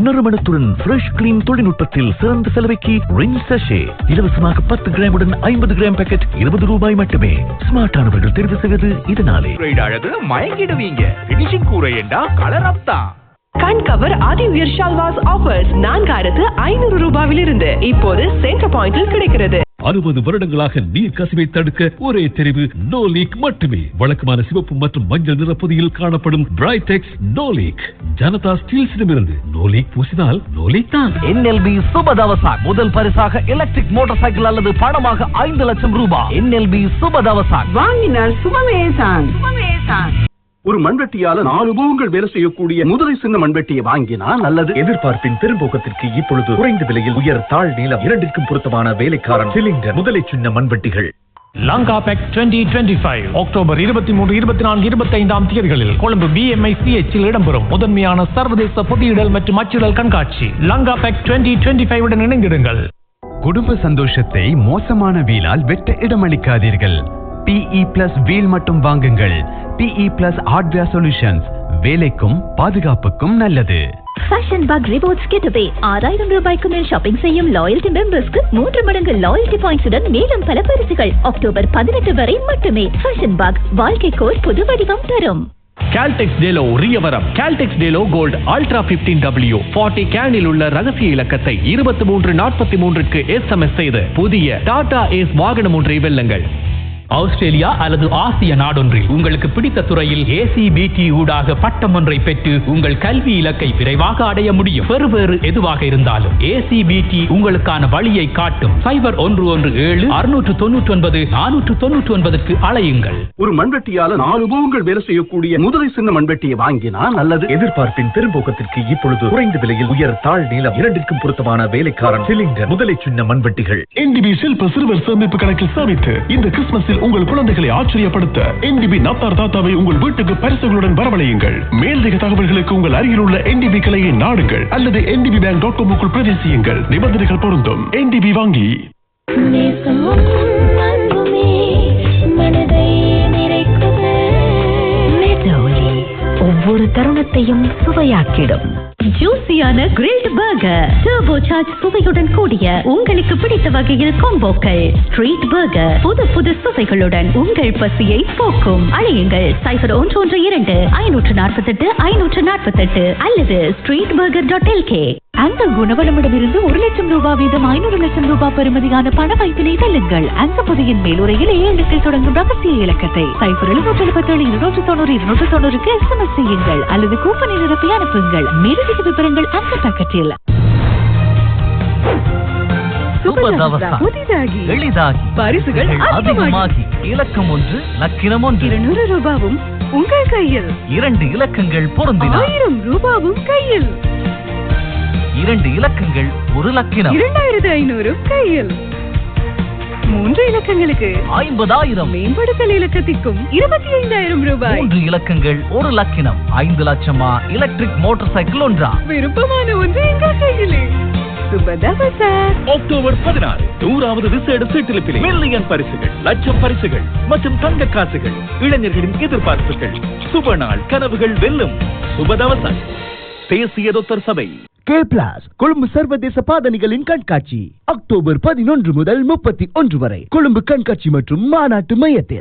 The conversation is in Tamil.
நறுமணத்துடன் ஃப்ரெஷ் கிளீன் தொழில்நுட்பத்தில் சிறந்த செலவைக்கு ரின் சஷே இலவசமாக 10 கிராமுடன் 50 கிராம் பாக்கெட் ₹20 மட்டுமே. ஸ்மார்ட்டானவர்கள் தெரிவு செய்வது இதனாலே. அழகு மயங்கிடுவீங்க. ஃபினிஷிங் கூரையண்டா கலர் அப் தான். கண் கவர் ஆதி உயர் ஷால்வாஸ் ஆஃபர்ஸ் 4500 ரூபாயிலிருந்து இப்போது சென்டர் பாயிண்டில் கிடைக்கிறது. 60 வருடங்களாக நீர் கசிவை தடுக்க ஒரே தெரிவு நோ லீக் மட்டுமே. வழக்கமான சிவப்பு மற்றும் மஞ்சள் நிற பொதியில் காணப்படும் பிரைடெக்ஸ் நோ லீக். ஜனதா ஸ்டீல்ஸிடமிருந்து நோ லீக் பூசினால் நோ லீக் தான். NLB சுபதவசா முதல் பரிசாக எலக்ட்ரிக் மோட்டார் சைக்கிள் அல்லது பணமாக 5 லட்சம் ரூபாய். NLB சுபதவசா வாங்கினால் சுபமேசான். ஒரு மண்வெட்டியால 4 பூங்கள் வேலை செய்யக்கூடிய முதலை சின்ன மண்வெட்டியை வாங்கினா நல்லது. எதிர்பார்ப்பின் பெரும்போக்கத்திற்கு இப்பொழுது குறைந்த விலையில் உயர் தாழ் நீளம் இரண்டிற்கும் பொருத்தமான வேலைக்காரன் சிலிண்டர் முதலை சின்ன மண்வெட்டிகள். லங்கா பெக் 2025 அக்டோபர் 23, 24, 25 தேதிகளில் கொழும்பு BMICH இடம்பெறும் முதன்மையான சர்வதேச பொதியிடல் மற்றும் அச்சிடல் கண்காட்சி லங்கா பெக் 2025 உடன் இணைந்திடுங்கள். குடும்ப சந்தோஷத்தை மோசமான வீலால் வெட்ட இடமளிக்காதீர்கள். PE+ வீல் மட்டும் வாங்குங்கள். PE+ ஹார்ட்வேர் சொல்யூஷன்ஸ் வேலைக்கும் பாதுகாப்புக்கும் நல்லது. ஃபேஷன் பக் ரிவார்ட்ஸ் கிட்டவே 6000 ரூபாய்க்கு மேல் ஷாப்பிங் செய்யும் லாயல்டி மெம்பர்ஸ்க்கு 3 மடங்கு லாயல்டி பாயிண்ட்ஸுடன் மேலும் பல பரிசுகள் அக்டோபர் 18 வரை மட்டுமே. ஃபேஷன் பக் வாழ்க்கைக்கு ஒரு புது வடிவம் தரும். கால்டெக்ஸ் டேலோ ரியவரம். Caltex Delo gold ultra 15W 40 கேனில் உள்ள ரகசிய இலக்கத்தை 2343க்கு SMS செய்து புதிய டாடா ஏஸ் வாகனம் ஒன்றை வெல்லுங்கள். ஆஸ்திரேலியா அல்லது ஆசிய நாடொன்றில் உங்களுக்கு பிடித்த துறையில் ACBT ஊடாக பட்டம் ஒன்றை பெற்று உங்கள் கல்வி இலக்கை விரைவாக அடைய முடியும். பெறுவேறு எதுவாக இருந்தாலும் ACBT உங்களுக்கான வழியை காட்டும். 0117-699-499க்கு அழையுங்கள். ஒரு மண்வெட்டியால 4 பூங்கள் வேலை செய்யக்கூடிய முதலை சின்ன மண்வெட்டியை வாங்கினா நல்லது. எதிர்பார்ப்பின் பெரும்போக்கத்திற்கு இப்பொழுது குறைந்த விலையில் உயர் தாழ் நீளம் இரண்டிற்கும் பொருத்தமான வேலைக்காரன் சிலிண்டர் முதலை சின்ன மண்வெட்டிகள். NDB சில்ப சிறுவர் சேமிப்பு கணக்கில் சேமித்து இந்த கிறிஸ்துமஸில் உங்கள் குழந்தைகளை ஆச்சரியப்படுத்த NDB நாத்தார் தாத்தாவை உங்கள் வீட்டுக்கு பரிசுகளுடன் வரவழையுங்கள். மேலதிக தகவல்களுக்கு உங்கள் அருகில் உள்ள NDB கிளையை நாடுங்கள் அல்லது ndbbank.com-க்குள் பிரவேசியுங்கள். நிபந்தனைகள் பொருந்தும். NDB வாங்கி ஒவ்வொரு தருணத்தையும் சுவையாக்கிடும். ஜூசியான கிரில்ட் பர்கர், டர்போ சார்ஜ் சுவையுடன் கூடிய உங்களுக்கு பிடித்த வகையில் காம்போக்கள். ஸ்ட்ரீட் பர்கர் புது புது சுவைகளுடன் உங்கள் பசியை போக்கும். அழையுங்கள் 0112-548-548 அல்லது streetburger.lk. அந்த குணவளமிடமிருந்து 1 லட்சம் ரூபாய் வீதம் 500 லட்சம் ரூபாய் பெறுமதியான பண வைப்பினை வெல்லுங்கள். அந்த பொதியின் மேலுரையில் 7 எண்ணில் தொடங்கும் ரகசிய இலக்கத்தை 0777-290-290க்கு SMS செய்யுங்கள் அல்லது கூப்பனை நிரப்பி அனுப்புங்கள். மேலதிக விவரங்கள் அந்த பக்கத்தில். புதிதாகி எளிதாகி பரிசுகள் அதிகமாகி இலக்கம் 1 லக்கினம் 1 200 ரூபாவும் உங்கள் கையில். 2 இலக்கங்கள் பொருந்தினால் 1000 ரூபாவும் கையில். 2 இலக்கங்கள் 1 லக்கினம் 2500 கையில். 3 இலக்கங்களுக்கு 50000 மேம்படுத்தல் இலக்கத்திற்கும் 25000 ரூபாய். 3 இலக்கங்கள் 1 லக்கினம் 5 லட்சமா எலக்ட்ரிக் மோட்டார் சைக்கிள் ஒன்றா? விருப்பமான ஒன்று எங்கள் கையிலே. சுபதவசா. அக்டோபர் 16 100வது விசேட சீட்டிலிப்பிலே மில்லியன் பரிசுகள், லட்சம் பரிசுகள் மற்றும் தங்க காசுகள். இளைஞர்களின் எதிர்பார்ப்புகள். சுப நாள் கனவுகள் வெல்லும். சுபதவசா. தேசிய தொத்தர் சபை. K+ கொழும்பு சர்வதேச பாதணிகளின் கண்காட்சி அக்டோபர் 11 முதல் 31 வரை கொழும்பு கண்காட்சி மற்றும் மாநாட்டு மையத்தில்.